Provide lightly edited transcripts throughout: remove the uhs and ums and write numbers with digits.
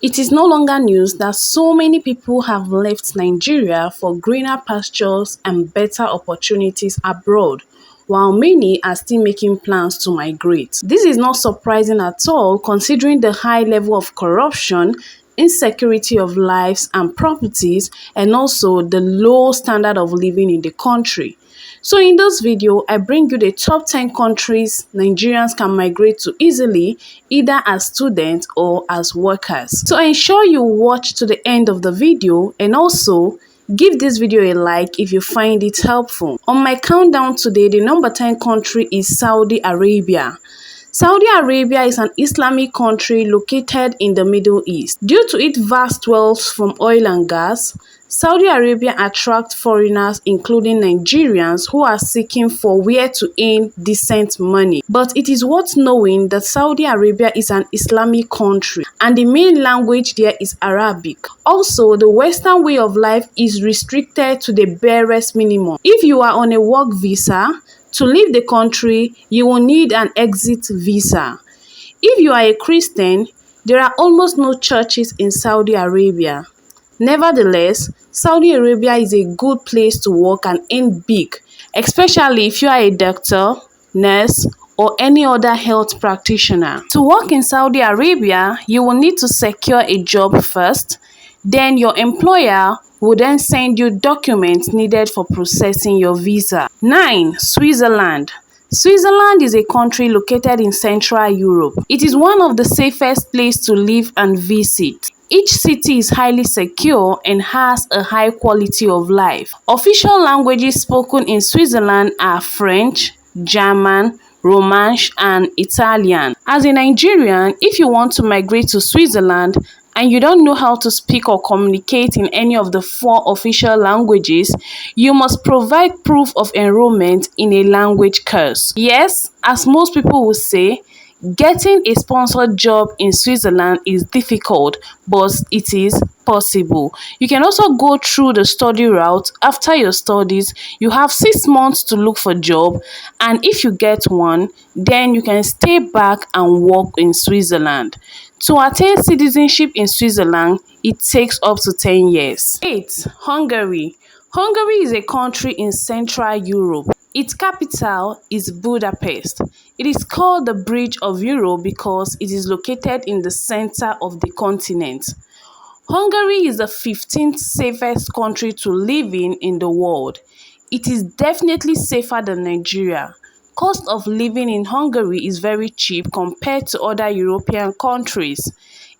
It is no longer news that so many people have left Nigeria for greener pastures and better opportunities abroad, while many are still making plans to migrate. This is not surprising at all considering the high level of corruption, insecurity of lives and properties, and also the low standard of living in the country. So in this video, I bring you the top 10 countries Nigerians can migrate to easily, either as students or as workers. So ensure you watch to the end of the video, and also give this video a like if you find it helpful. On my countdown today, the number 10 country is Saudi Arabia. Saudi Arabia is an Islamic country located in the Middle East. Due to its vast wealth from oil and gas, Saudi Arabia attracts foreigners including Nigerians who are seeking for where to earn decent money. But it is worth knowing that Saudi Arabia is an Islamic country and the main language there is Arabic. Also, the Western way of life is restricted to the barest minimum. If you are on a work visa, to leave the country, you will need an exit visa. If you are a Christian, there are almost no churches in Saudi Arabia. Nevertheless, Saudi Arabia is a good place to work and earn big, especially if you are a doctor, nurse, or any other health practitioner. To work in Saudi Arabia, you will need to secure a job first. Then your employer will then send you documents needed for processing your visa. 9. Switzerland. Switzerland is a country located in Central Europe. It is one of the safest places to live and visit. Each city is highly secure and has a high quality of life. Official languages spoken in Switzerland are French, German, Romance, and Italian. As a Nigerian, if you want to migrate to Switzerland, and you don't know how to speak or communicate in any of the 4 official languages, you must provide proof of enrollment in a language course. Yes, as most people will say, getting a sponsored job in Switzerland is difficult, but it is possible. You can also go through the study route. After your studies, you have 6 months to look for a job, and if you get one, then you can stay back and work in Switzerland. To attain citizenship in Switzerland, it takes up to 10 years. 8. Hungary. Hungary is a country in Central Europe. Its capital is Budapest. It is called the Bridge of Europe because it is located in the center of the continent. Hungary is the 15th safest country to live in the world. It is definitely safer than Nigeria. Cost of living in Hungary is very cheap compared to other European countries.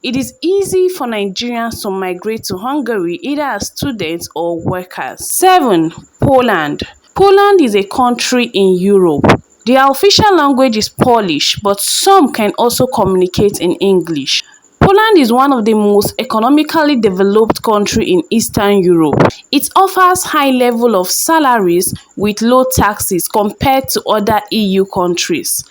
It is easy for Nigerians to migrate to Hungary either as students or workers. 7. Poland. Poland is a country in Europe. Their official language is Polish, but some can also communicate in English. Poland is one of the most economically developed countries in Eastern Europe. It offers high level of salaries with low taxes compared to other EU countries.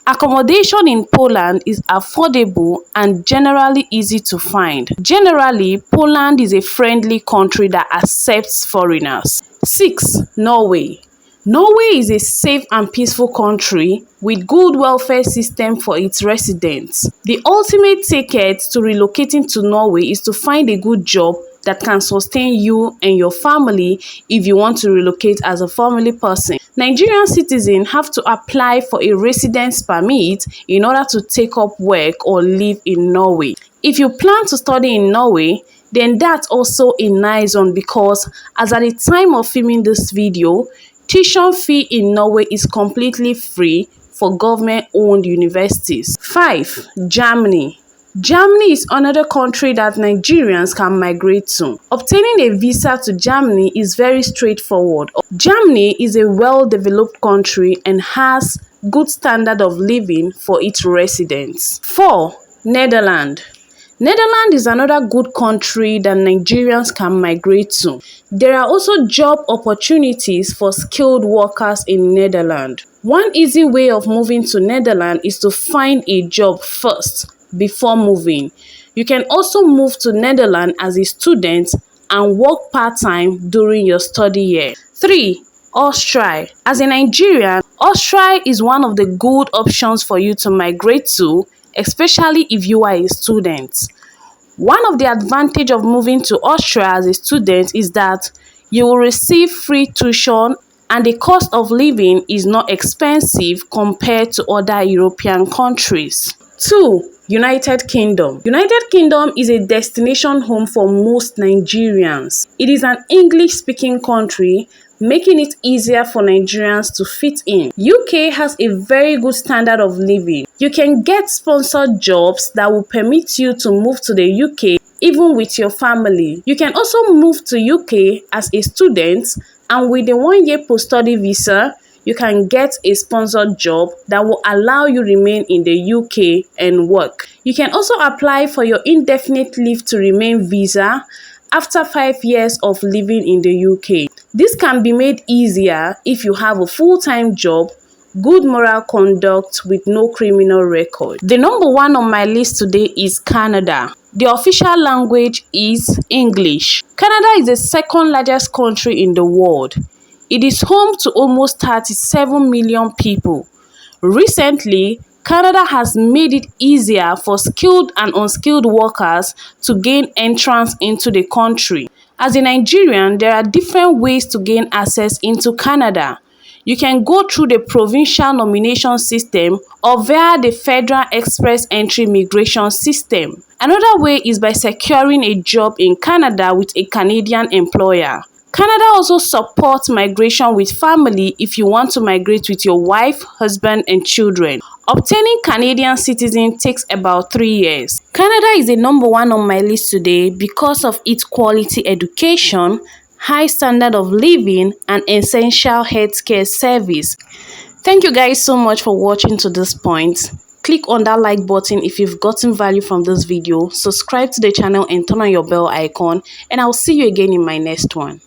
Accommodation in Poland is affordable and generally easy to find. Generally, Poland is a friendly country that accepts foreigners. 6. Norway. Norway is a safe and peaceful country with good welfare system for its residents. The ultimate ticket to relocating to Norway is to find a good job that can sustain you and your family if you want to relocate as a family person. Nigerian citizens have to apply for a residence permit in order to take up work or live in Norway. If you plan to study in Norway, then that's also a nice one because as at the time of filming this video, tuition fee in Norway is completely free for government-owned universities. 5. Germany. Germany is another country that Nigerians can migrate to. Obtaining a visa to Germany is very straightforward. Germany is a well-developed country and has good standard of living for its residents. 4. Netherlands. Netherlands is another good country that Nigerians can migrate to. There are also job opportunities for skilled workers in Netherlands. One easy way of moving to Netherlands is to find a job first before moving. You can also move to Netherlands as a student and work part-time during your study year. 3. Austria. As a Nigerian, Austria is one of the good options for you to migrate to, especially if you are a student. One of the advantages of moving to Austria as a student is that you will receive free tuition and the cost of living is not expensive compared to other European countries. 2. United Kingdom. United Kingdom is a destination home for most Nigerians. It is an English-speaking country, making it easier for Nigerians to fit in. UK has a very good standard of living. You can get sponsored jobs that will permit you to move to the UK even with your family. You can also move to UK as a student, and with a 1-year post-study visa, you can get a sponsored job that will allow you remain in the UK and work. You can also apply for your indefinite leave to remain visa after 5 years of living in the UK. This can be made easier if you have a full-time job, good moral conduct with no criminal record. The number 1 on my list today is Canada. The official language is English. Canada is the second largest country in the world. It is home to almost 37 million people. Recently, Canada has made it easier for skilled and unskilled workers to gain entrance into the country. As a Nigerian, there are different ways to gain access into Canada. You can go through the provincial nomination system or via the federal express entry migration system. Another way is by securing a job in Canada with a Canadian employer. Canada also supports migration with family if you want to migrate with your wife, husband, and children. Obtaining Canadian citizenship takes about 3 years. Canada is the number 1 on my list today because of its quality education, high standard of living, and essential healthcare service. Thank you guys so much for watching to this point. Click on that like button if you've gotten value from this video. Subscribe to the channel and turn on your bell icon. And I'll see you again in my next one.